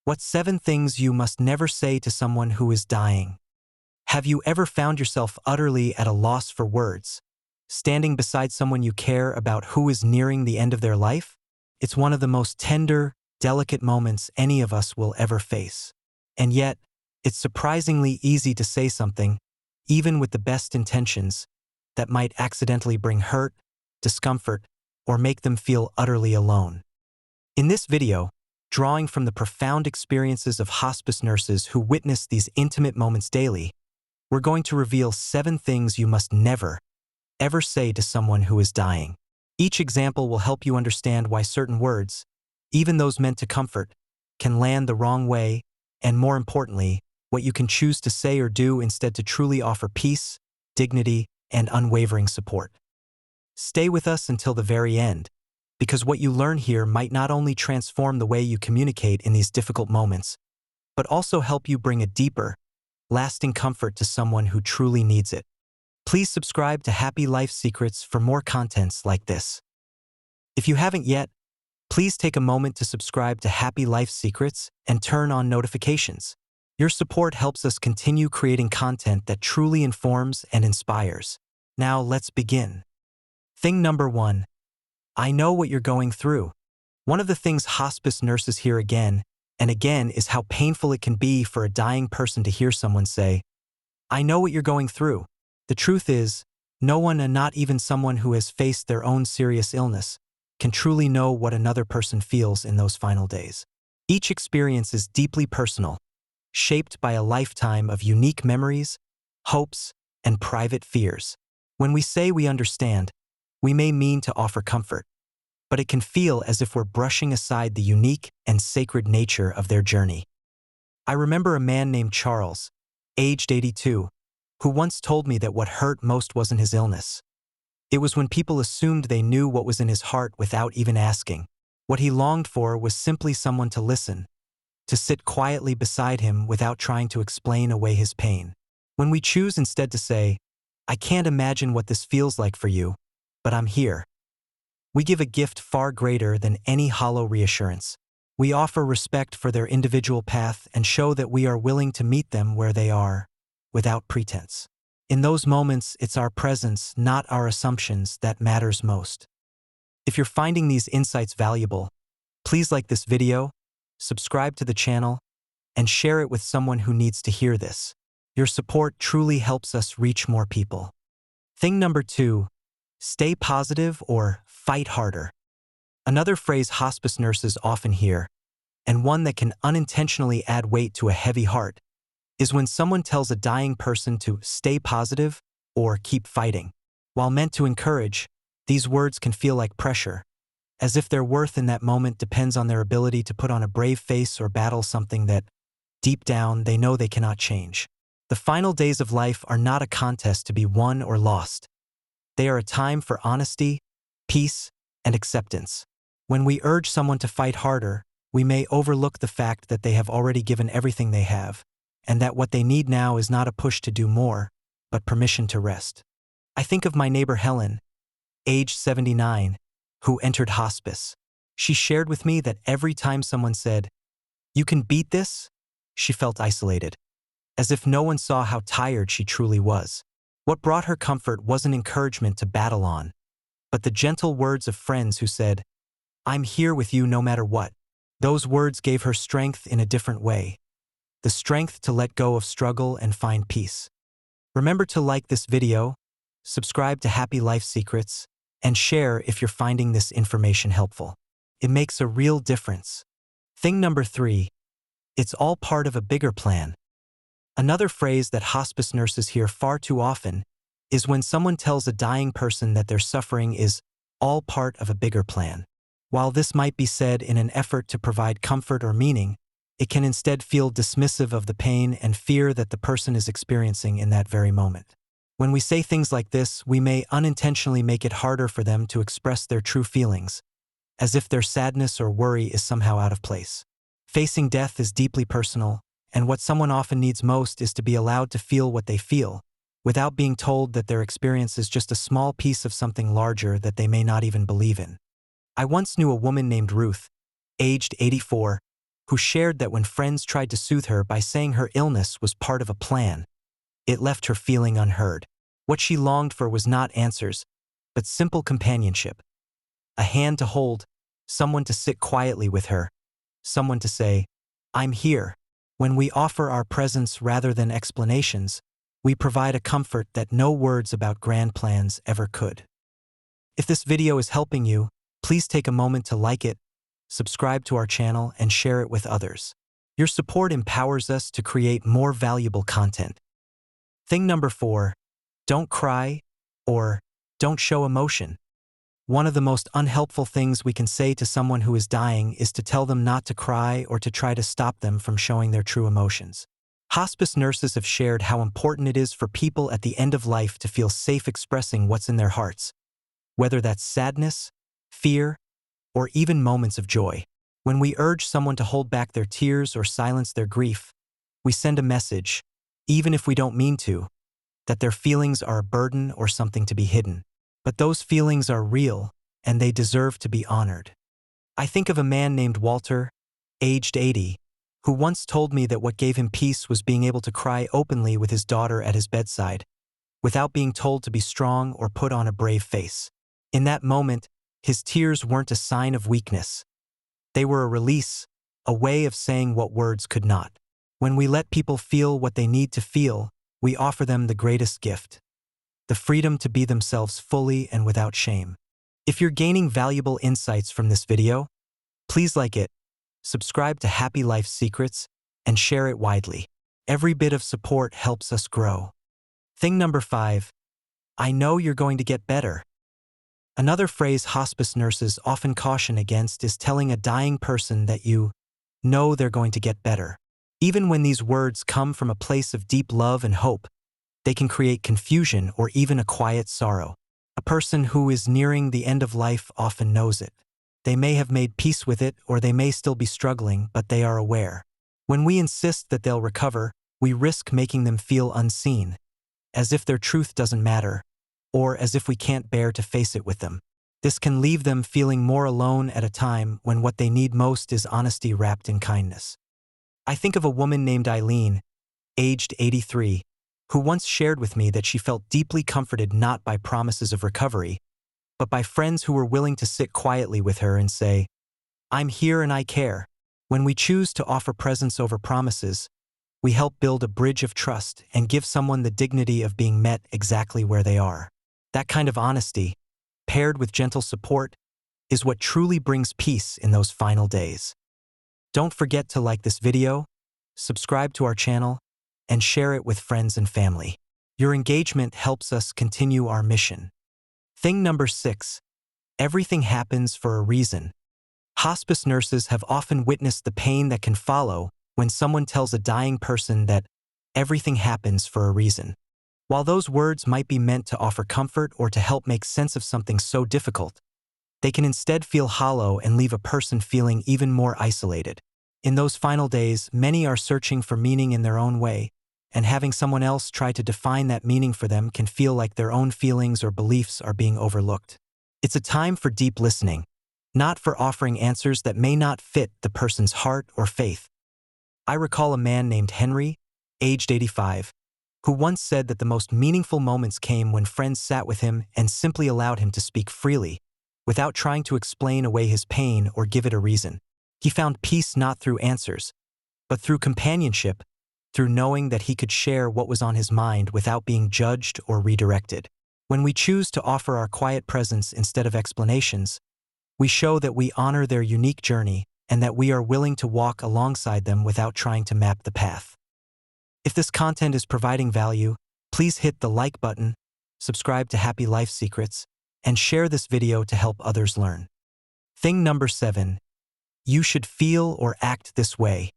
What 7 things you must never say to someone who is dying? Have you ever found yourself utterly at a loss for words, standing beside someone you care about who is nearing the end of their life? It's one of the most tender, delicate moments any of us will ever face. And yet, it's surprisingly easy to say something, even with the best intentions, that might accidentally bring hurt, discomfort, or make them feel utterly alone. In this video, drawing from the profound experiences of hospice nurses who witness these intimate moments daily, we're going to reveal 7 things you must never, ever say to someone who is dying. Each example will help you understand why certain words, even those meant to comfort, can land the wrong way, and more importantly, what you can choose to say or do instead to truly offer peace, dignity, and unwavering support. Stay with us until the very end, because what you learn here might not only transform the way you communicate in these difficult moments, but also help you bring a deeper, lasting comfort to someone who truly needs it. Please subscribe to Happy Life Secrets for more contents like this. If you haven't yet, please take a moment to subscribe to Happy Life Secrets and turn on notifications. Your support helps us continue creating content that truly informs and inspires. Now let's begin. Thing number 1. I know what you're going through. One of the things hospice nurses hear again and again is how painful it can be for a dying person to hear someone say, "I know what you're going through." The truth is, no one, and not even someone who has faced their own serious illness, can truly know what another person feels in those final days. Each experience is deeply personal, shaped by a lifetime of unique memories, hopes, and private fears. When we say we understand, we may mean to offer comfort, but it can feel as if we're brushing aside the unique and sacred nature of their journey. I remember a man named Charles, aged 82, who once told me that what hurt most wasn't his illness. It was when people assumed they knew what was in his heart without even asking. What he longed for was simply someone to listen, to sit quietly beside him without trying to explain away his pain. When we choose instead to say, "I can't imagine what this feels like for you, but I'm here," we give a gift far greater than any hollow reassurance. We offer respect for their individual path and show that we are willing to meet them where they are, without pretense. In those moments, it's our presence, not our assumptions, that matters most. If you're finding these insights valuable, please like this video, subscribe to the channel, and share it with someone who needs to hear this. Your support truly helps us reach more people. Thing number 2. Stay positive or fight harder. Another phrase hospice nurses often hear, and one that can unintentionally add weight to a heavy heart, is when someone tells a dying person to stay positive or keep fighting. While meant to encourage, these words can feel like pressure, as if their worth in that moment depends on their ability to put on a brave face or battle something that, deep down, they know they cannot change. The final days of life are not a contest to be won or lost. They are a time for honesty, peace, and acceptance. When we urge someone to fight harder, we may overlook the fact that they have already given everything they have, and that what they need now is not a push to do more, but permission to rest. I think of my neighbor Helen, age 79, who entered hospice. She shared with me that every time someone said, "You can beat this," she felt isolated, as if no one saw how tired she truly was. What brought her comfort wasn't encouragement to battle on, but the gentle words of friends who said, "I'm here with you no matter what." Those words gave her strength in a different way, the strength to let go of struggle and find peace. Remember to like this video, subscribe to Happy Life Secrets, and share if you're finding this information helpful. It makes a real difference. Thing number 3. It's all part of a bigger plan. Another phrase that hospice nurses hear far too often is when someone tells a dying person that their suffering is all part of a bigger plan. While this might be said in an effort to provide comfort or meaning, it can instead feel dismissive of the pain and fear that the person is experiencing in that very moment. When we say things like this, we may unintentionally make it harder for them to express their true feelings, as if their sadness or worry is somehow out of place. Facing death is deeply personal, and what someone often needs most is to be allowed to feel what they feel, without being told that their experience is just a small piece of something larger that they may not even believe in. I once knew a woman named Ruth, aged 84, who shared that when friends tried to soothe her by saying her illness was part of a plan, it left her feeling unheard. What she longed for was not answers, but simple companionship. A hand to hold, someone to sit quietly with her, someone to say, "I'm here." When we offer our presence rather than explanations, we provide a comfort that no words about grand plans ever could. If this video is helping you, please take a moment to like it, subscribe to our channel, and share it with others. Your support empowers us to create more valuable content. Thing number 4, don't cry or don't show emotion. One of the most unhelpful things we can say to someone who is dying is to tell them not to cry or to try to stop them from showing their true emotions. Hospice nurses have shared how important it is for people at the end of life to feel safe expressing what's in their hearts, whether that's sadness, fear, or even moments of joy. When we urge someone to hold back their tears or silence their grief, we send a message, even if we don't mean to, that their feelings are a burden or something to be hidden. But those feelings are real, and they deserve to be honored. I think of a man named Walter, aged 80, who once told me that what gave him peace was being able to cry openly with his daughter at his bedside, without being told to be strong or put on a brave face. In that moment, his tears weren't a sign of weakness. They were a release, a way of saying what words could not. When we let people feel what they need to feel, we offer them the greatest gift: the freedom to be themselves fully and without shame. If you're gaining valuable insights from this video, please like it, subscribe to Happy Life Secrets, and share it widely. Every bit of support helps us grow. Thing number 5, I know you're going to get better. Another phrase hospice nurses often caution against is telling a dying person that you know they're going to get better. Even when these words come from a place of deep love and hope, they can create confusion or even a quiet sorrow. A person who is nearing the end of life often knows it. They may have made peace with it, or they may still be struggling, but they are aware. When we insist that they'll recover, we risk making them feel unseen, as if their truth doesn't matter, or as if we can't bear to face it with them. This can leave them feeling more alone at a time when what they need most is honesty wrapped in kindness. I think of a woman named Eileen, aged 83, who once shared with me that she felt deeply comforted not by promises of recovery, but by friends who were willing to sit quietly with her and say, "I'm here and I care." When we choose to offer presence over promises, we help build a bridge of trust and give someone the dignity of being met exactly where they are. That kind of honesty, paired with gentle support, is what truly brings peace in those final days. Don't forget to like this video, subscribe to our channel, and share it with friends and family. Your engagement helps us continue our mission. Thing number 6, everything happens for a reason. Hospice nurses have often witnessed the pain that can follow when someone tells a dying person that everything happens for a reason. While those words might be meant to offer comfort or to help make sense of something so difficult, they can instead feel hollow and leave a person feeling even more isolated. In those final days, many are searching for meaning in their own way, and having someone else try to define that meaning for them can feel like their own feelings or beliefs are being overlooked. It's a time for deep listening, not for offering answers that may not fit the person's heart or faith. I recall a man named Henry, aged 85, who once said that the most meaningful moments came when friends sat with him and simply allowed him to speak freely, without trying to explain away his pain or give it a reason. He found peace not through answers, but through companionship, through knowing that he could share what was on his mind without being judged or redirected. When we choose to offer our quiet presence instead of explanations, we show that we honor their unique journey and that we are willing to walk alongside them without trying to map the path. If this content is providing value, please hit the like button, subscribe to Happy Life Secrets, and share this video to help others learn. Thing number 7, you should feel or act this way.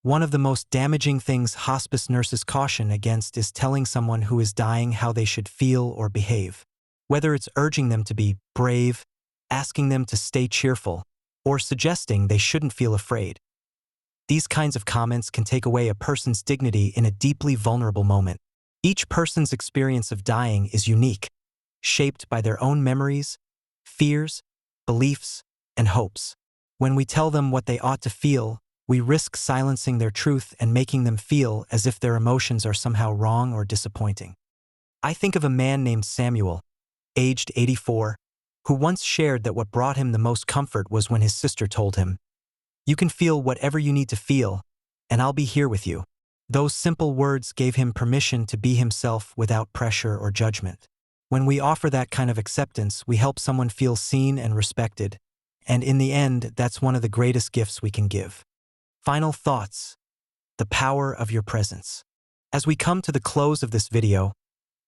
One of the most damaging things hospice nurses caution against is telling someone who is dying how they should feel or behave. Whether it's urging them to be brave, asking them to stay cheerful, or suggesting they shouldn't feel afraid. These kinds of comments can take away a person's dignity in a deeply vulnerable moment. Each person's experience of dying is unique, shaped by their own memories, fears, beliefs, and hopes. When we tell them what they ought to feel, we risk silencing their truth and making them feel as if their emotions are somehow wrong or disappointing. I think of a man named Samuel, aged 84, who once shared that what brought him the most comfort was when his sister told him, "You can feel whatever you need to feel, and I'll be here with you." Those simple words gave him permission to be himself without pressure or judgment. When we offer that kind of acceptance, we help someone feel seen and respected, and in the end, that's one of the greatest gifts we can give. Final thoughts: the power of your presence. As we come to the close of this video,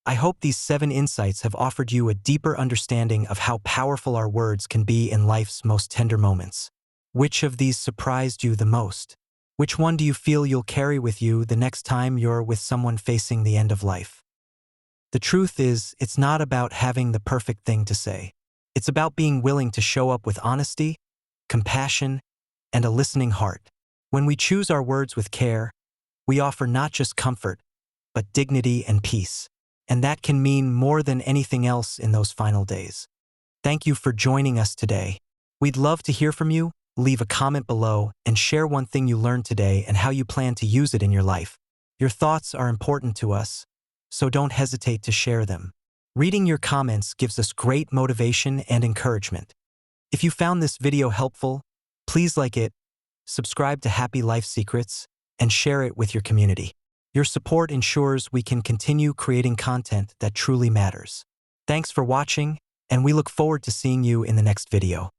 I hope these 7 insights have offered you a deeper understanding of how powerful our words can be in life's most tender moments. Which of these surprised you the most? Which one do you feel you'll carry with you the next time you're with someone facing the end of life? The truth is, it's not about having the perfect thing to say. It's about being willing to show up with honesty, compassion, and a listening heart. When we choose our words with care, we offer not just comfort, but dignity and peace. And that can mean more than anything else in those final days. Thank you for joining us today. We'd love to hear from you. Leave a comment below and share one thing you learned today and how you plan to use it in your life. Your thoughts are important to us, so don't hesitate to share them. Reading your comments gives us great motivation and encouragement. If you found this video helpful, please like it, subscribe to Happy Life Secrets, and share it with your community. Your support ensures we can continue creating content that truly matters. Thanks for watching, and we look forward to seeing you in the next video.